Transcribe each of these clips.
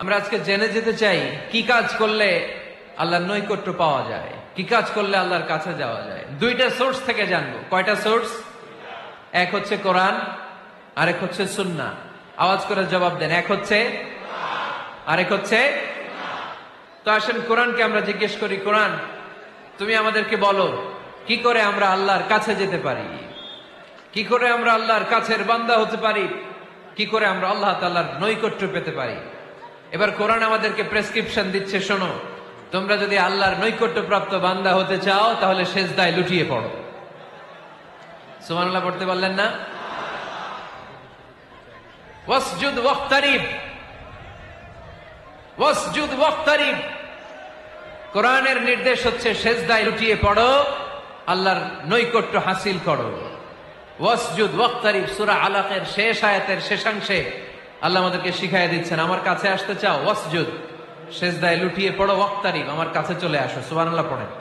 আমরা আজকে জেনে যেতে চাই কি কাজ করলে আল্লাহর নৈকট্য পাওয়া যায়, কি কাজ করলে আল্লাহর কাছে যাওয়া যায়। দুইটা সোর্স থেকে জানবো। কয়টা সোর্স? এক হচ্ছে কোরআন, আরেক হচ্ছে সুন্নাহ। আওয়াজ করে জবাব দেন। এক হচ্ছে, আরেক হচ্ছে। তো আসেন কোরআনকে আমরা জিজ্ঞেস করি, কোরআন তুমি আমাদেরকে বলো কি করে আমরা আল্লাহর কাছে যেতে পারি, কি করে আমরা আল্লাহর কাছের বান্দা হতে পারি, কি করে আমরা আল্লাহ তাআলার নৈকট্য পেতে পারি। এবার কোরআন আমাদেরকে প্রেসক্রিপশন দিচ্ছে, শোনো, তোমরা যদি আল্লাহর নৈকট্য প্রাপ্ত বান্দা হতে চাও তাহলে সেজদায় লুটিয়ে পড়ো। সুবহানাল্লাহ পড়তে পারলেন না? ওয়াসজুদ ওয়াক্তারিব, ওয়াসজুদ ওয়াক্তারিব। কোরআনের নির্দেশ হচ্ছে সেজদায় লুটিয়ে পড়ো, আল্লাহর নৈকট্য হাসিল করো। ওয়াসজুদ ওয়াক্তারিব সূরা আলাকের শেষ আয়াতের শেষাংশে আল্লাহ আমাদেরকে শিখাইয়া দিচ্ছেন, আমার কাছে আসতে চাও, ওয়াসজুদ, সেজদায় লুটিয়ে পড়ো, ওয়াক্তারিব, আমার কাছে চলে আসো। সুবহানাল্লাহ পড়েন।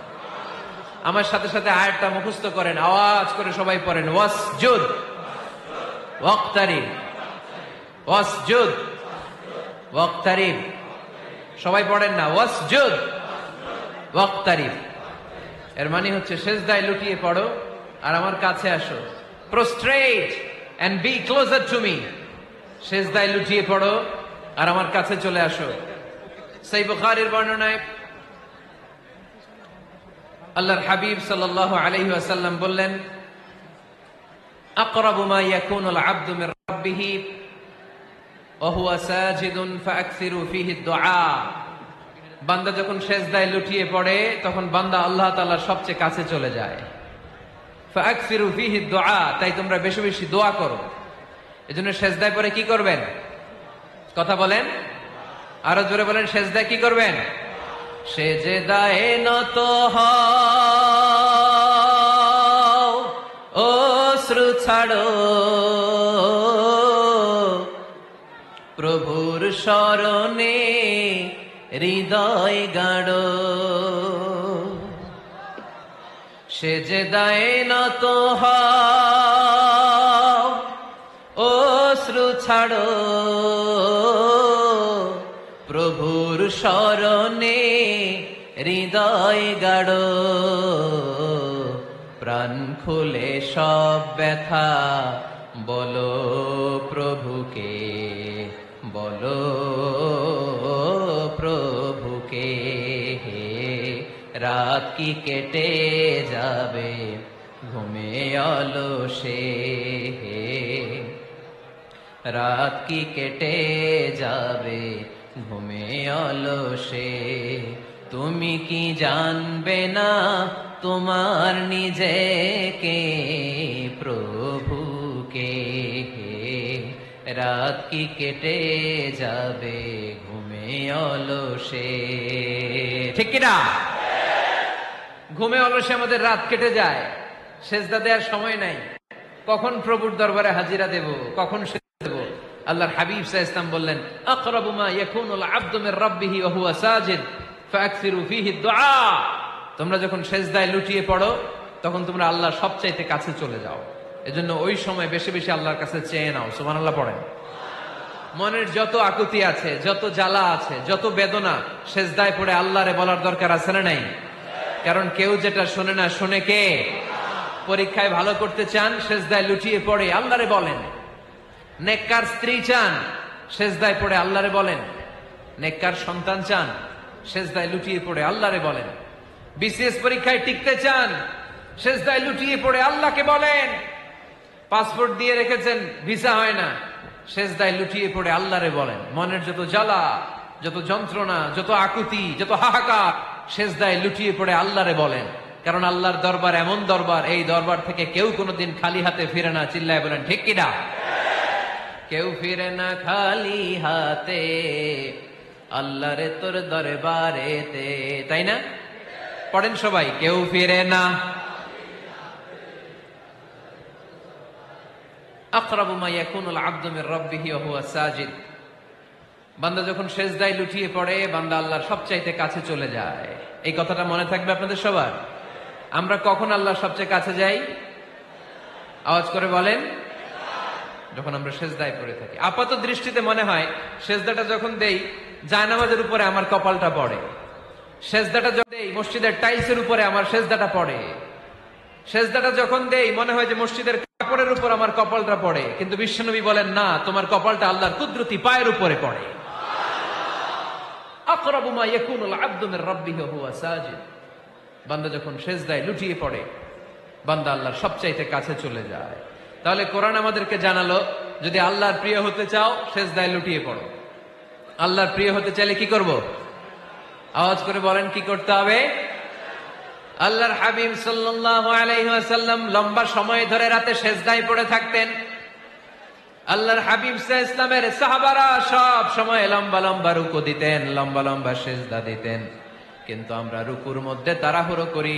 আমার সাথে সাথে আয়াতটা মুখস্থ করেন, আওয়াজ করে সবাই পড়েন, ওয়াসজুদ ওয়াক্তারিব, ওয়াসজুদ ওয়াক্তারিব। সবাই পড়েন না, ওয়াসজুদ ওয়াক্তারিব। এর মানে হচ্ছে সেজদায় লুটিয়ে পড়ো আর আমার কাছে আসো। Prostrate and be closer to me. সেজদায় লুটিয়ে পড়ো আর আমার কাছে চলে আসো। সহিহ বুখারীর বর্ণনায় আল্লাহর হাবিব সাল্লাল্লাহু আলাইহি ওয়াসাল্লাম বললেন, আকরাবু মা ইয়াকুনুল আবদু মির রাব্বিহি ওয়া হুয়া সাজিদুন ফাআকসিরু ফীহি দুআ। বান্দা যখন সেজদায় লুটিয়ে পড়ে তখন বান্দা আল্লাহ তাআলার সবচেয়ে কাছে চলে যায়। ফাআকসিরু ফীহি দুআ, তাই তোমরা বেশি বেশি দোয়া করো। এজন্য সেজদায় পড়ে কি করবেন? কথা বলেন, আরো জোরে বলেন, সেজদায় কি করবেন? সেজদায় নত হও, অশ্রু ছাড়ো, প্রভুর শরণে হৃদয় গাড়ো। সেজদায় নত হও, অশ্রু ছাড়ো, প্রভুর শরণে হৃদয় গাড়ো। প্রাণ খুলে সব ব্যথা বলো প্রভুকে, বলো প্রভুকে। রাত কি কেটে যাবে ঘুমে অলসে, রাত কি কেটে যাবে ঘুমে অলসে। তুমি কি জানবে না তোমার নিজেকে, প্রভুকে। রাত কি কেটে যাবে ঘুমে অলসে। ঠিক কিনা? ঘুমে অলসে আমাদের রাত কেটে যায়, সেজদা দেওয়ার সময় নাই। কখন প্রভুর দরবারে হাজিরা দেব, কখন সেজদা দেব? আল্লাহর হাবিব সাল্লাল্লাহু আলাইহি ওয়াসাল্লাম বললেন, আকরাবু মা ইয়াকুনুল আবদু মির রাব্বিহি ওয়া হুয়া সাজিদ ফাআকসিরু ফীহি দুআ। তোমরা যখন সেজদায় লুটিয়ে পড়ো তখন তোমরা আল্লাহর সবচাইতে কাছে চলে যাও। এজন্য ওই সময় বেশি বেশি আল্লাহর কাছে চেয়ে নাও। সুবহানাল্লাহ পড়েন। মনের যত আকুতি আছে, যত জ্বালা আছে, যত বেদনা, সেজদায় পড়ে আল্লাহরে বলার দরকার আছে না নাই? কারণ কেউ যেটা শোনে না, শোনে কে? পরীক্ষায় ভালো করতে চান, সেজদায় লুটিয়ে পড়ে আল্লাহরে বলেন। নেককার স্ত্রী চান, সেজদায় পড়ে আল্লাহরে বলেন। নেককার সন্তান চান, সেজদায় লুটিয়ে পড়ে আল্লাহরে বলেন। বিসিএস পরীক্ষায় টিকতে চান, সেজদায় লুটিয়ে পড়ে আল্লাহকে বলেন। পাসপোর্ট দিয়ে রেখেছেন, ভিসা হয় না, সেজদায় লুটিয়ে পড়ে আল্লাহরে বলেন। মনের যত জ্বালা, যত যন্ত্রণা, যত আকুতি, যত হাহাকার, সেজদায় লুটিয়ে পড়ে আল্লাহরে বলেন। কারণ আল্লাহর দরবার এমন দরবার, এই দরবার থেকে কেউ কোনোদিন খালি হাতে ফিরে না। চিল্লায় বলেন ঠিক কিনা? কেউ ফিরে না খালি হাতে আল্লাহরে তোর দরবারেতে, তাই না? পড়েন সবাই, কেউ ফিরে না। আকরাবু মা ইয়াকুনুল আবদু মির রাব্বিহি ওয়া হুয়া সাজিদ। বান্দা যখন সেজদায় লুটিয়ে পড়ে বান্দা আল্লাহর সবচাইতে কাছে চলে যায়। এই কথাটা মনে থাকবে আপনাদের সবার। আমরা কখন আল্লাহর সবচেয়ে কাছে যাই? আওয়াজ করে বলেন, যখন আমরা সেজদায় পড়ে থাকি। আপাত দৃষ্টিতে মনে হয় সেজদাটা যখন দেই জায়নামাজের উপরে আমার কপালটা পড়ে, সেজদাটা যখন দেই মসজিদের টাইলসের উপরে আমার সেজদাটা পড়ে, সেজদাটা যখন দেই মনে হয় যে মসজিদের কাপড়ের উপর আমার কপালটা পড়ে, কিন্তু বিশ্বনবী বলেন না, তোমার কপালটা আল্লাহর কুদরতি পায়ের উপরে পড়ে। আকরাবু মা ইয়াকুনুল আবদু মির রাব্বিহি ওয়া হুয়া সাজিদ, বান্দা যখন সেজদায় লুটিয়ে পড়ে বান্দা আল্লাহর সবচাইতে কাছে চলে যায়। তাহলে কোরআন আমাদেরকে জানালো, যদি আল্লাহর প্রিয় হতে চাও সেজদায় লুটিয়ে পড়ো। আল্লাহর প্রিয় হতে চাইলে কি করব? আওয়াজ করে বলেন কি করতে হবে? আল্লাহর হাবিব সাল্লাল্লাহু আলাইহি ওয়াসাল্লাম লম্বা সময় ধরে রাতে সেজদায় পড়ে থাকতেন। আল্লাহর হাবিব সাল্লাল্লাহু আলাইহি ওয়াসাল্লামের সাহাবারা সব সময় লম্বা লম্বা রুকু দিতেন, লম্বা লম্বা সেজদা দিতেন, কিন্তু আমরা রুকুর মধ্যে তাড়াহুড়ো করি,